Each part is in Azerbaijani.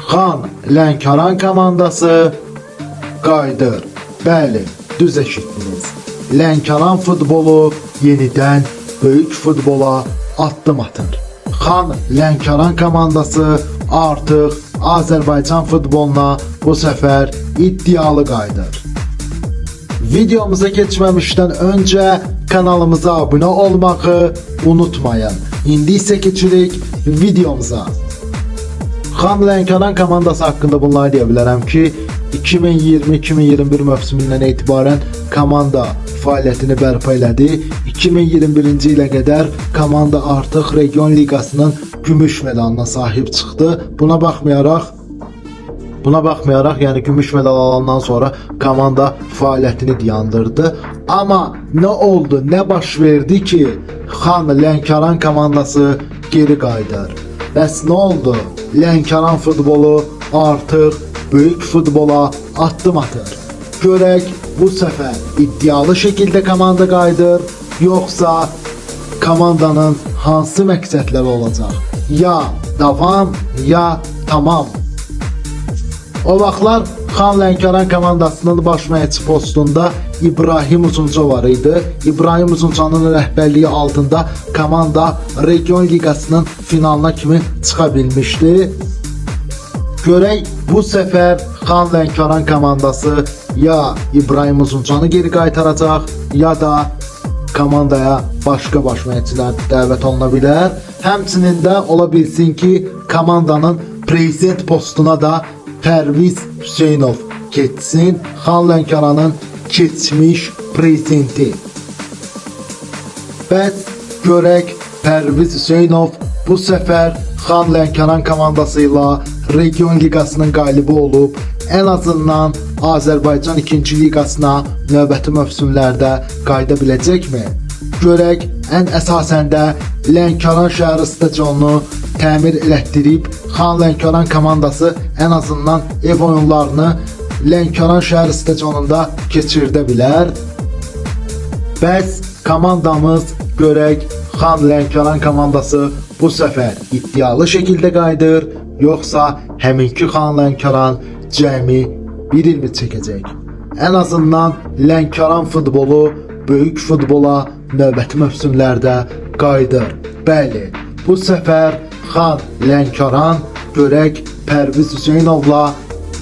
Xan Lənkəran komandası qayıdır. Bəli, düz eşitdiniz. Lənkəran futbolu yenidən böyük futbola addım atır. Xan Lənkəran komandası artıq Azərbaycan futboluna bu səfər iddialı qayıdır. Videomuza keçməmişdən öncə kanalımıza abunə olmağı unutmayın. İndi isə keçirik videomuza. Xan Lənkəran komandası haqqında bunları deyə bilərəm ki, 2020-2021 mövsümündən etibarən komanda fəaliyyətini bərpa elədi. 2021-ci ilə qədər komanda artıq Region Liqasının gümüş medalına sahib çıxdı. Buna baxmayaraq, yəni gümüş medal alandan sonra komanda fəaliyyətini dayandırdı. Amma nə oldu, nə baş verdi ki, Xan Lənkəran komandası geri qayıdır? Bəs nə oldu? Lənkəran futbolu artıq böyük futbola addım atır. Görək bu səfər iddialı şəkildə komanda qayıdır, yoxsa komandanın hansı məqsədləri olacaq? Ya davam, ya tamam. O vaxtlar Xan Lənkəran komandasının baş məşqçi postunda İbrahim Uzunca var idi. İbrahim Uzuncanın rəhbərliyi altında komanda Region Liqasının finalına kimi çıxa bilmişdi. Görək bu səfər Xan Lənkəran komandası ya İbrahim Uzuncanı geri qaytaracaq, ya da komandaya başqa baş məşqçilər dəvət oluna bilər. Həmçinin də ola bilsin ki, komandanın prezident postuna da Pərviz Hüseynov keçsin, Xan Lənkəranın keçmiş prezidenti. Bəs görək Pərviz Hüseynov bu səfər Xan Lənkəran komandası ilə Region Liqasının qalibi olub, ən azından Azərbaycan 2-ci liqasına növbəti mövsümlərdə qayıda biləcəkmi? Görək, ən əsasən də Lənkəran şəhəri stadionunu təmir elətdirib, Xan Lənkəran komandası ən azından ev oyunlarını Lənkəran şəhəri stadionunda keçirdə bilər. Bəs komandamız görək, Xan Lənkəran komandası bu səfər iddialı şəkildə qayıdır, yoxsa həminki Xan Lənkəran cəmi bir ilmi çəkəcək? Ən azından Lənkəran futbolu böyük futbola növbəti mövsümlərdə qayıdır. Bəli, bu səfər Xan Lənkəran görək Pərviz Hüseynovla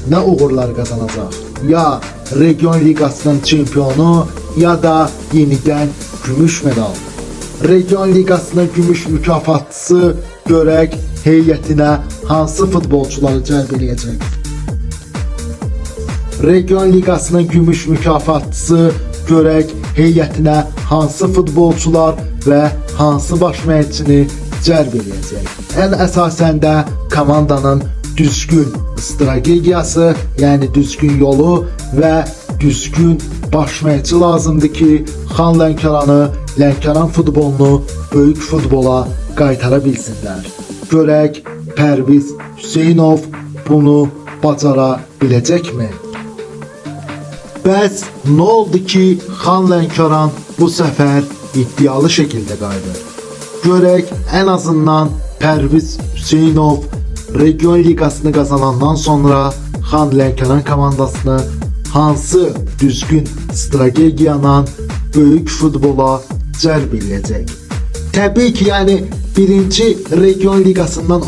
nə uğurlar qazanacaq? Ya Region Liqasının çempionu, ya da yenidən gümüş medal. Region Liqasının gümüş mükafatçısı görək heyətinə hansı futbolçuları cəlb edəcək? Region Liqasının gümüş mükafatçısı görək heyətinə hansı futbolçular və hansı baş məşqçini cəlb edəcək? Ən əsasən də komandanın düzgün strategiyası, yəni düzgün yolu və düzgün baş məşqçi lazımdır ki, Xan Lənkəranı, Lənkəran futbolunu böyük futbola qaytara bilsinlər. Görək Pərviz Hüseynov bunu bacara biləcəkmi? Bəs nə oldu ki, Xan Lənkəran bu səfər iddialı şəkildə qayıdır? Görək, ən azından Pərviz Hüseynov Region Liqasını qazanandan sonra Xan Lənkəran komandasını hansı düzgün strategiyanla böyük futbola cəlb edəcək? Təbii ki, yəni birinci Region Liqasından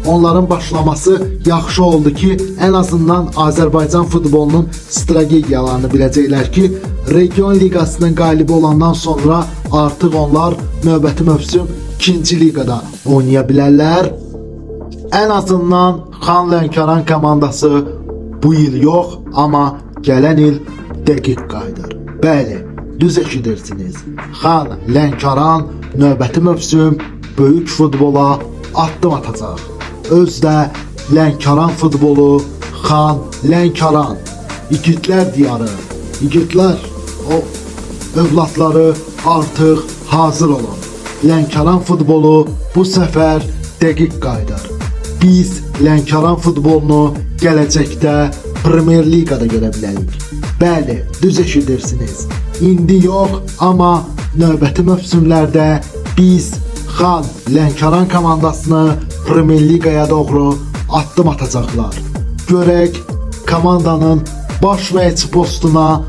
onların başlaması yaxşı oldu ki, ən azından Azərbaycan futbolunun strategiyalarını biləcəklər ki, Region Liqasının qalibi olandan sonra artıq onlar növbəti mövsüm 2-ci liqada oynaya bilərlər. Ən azından Xan Lənkəran komandası bu il yox, amma gələn il dəqiq qayıdır. Bəli, düz eşidirsiniz. Xan Lənkəran növbəti mövsüm böyük futbola addım atacaq. Özdə Lənkəran futbolu, Xan Lənkəran, igidlər diyarı, igidlər, o övladları artıq hazır olun. Lənkəran futbolu bu səfər dəqiq qayıdır. Biz Lənkəran futbolunu gələcəkdə Premier Liqada görə bilərik. Bəli, düz eşidirsiniz. İndi yox, amma növbəti mövsümlərdə biz Xan Lənkəran komandasını Premyer Liqaya doğru addım atacaqlar. Görək komandanın baş məşqçi postuna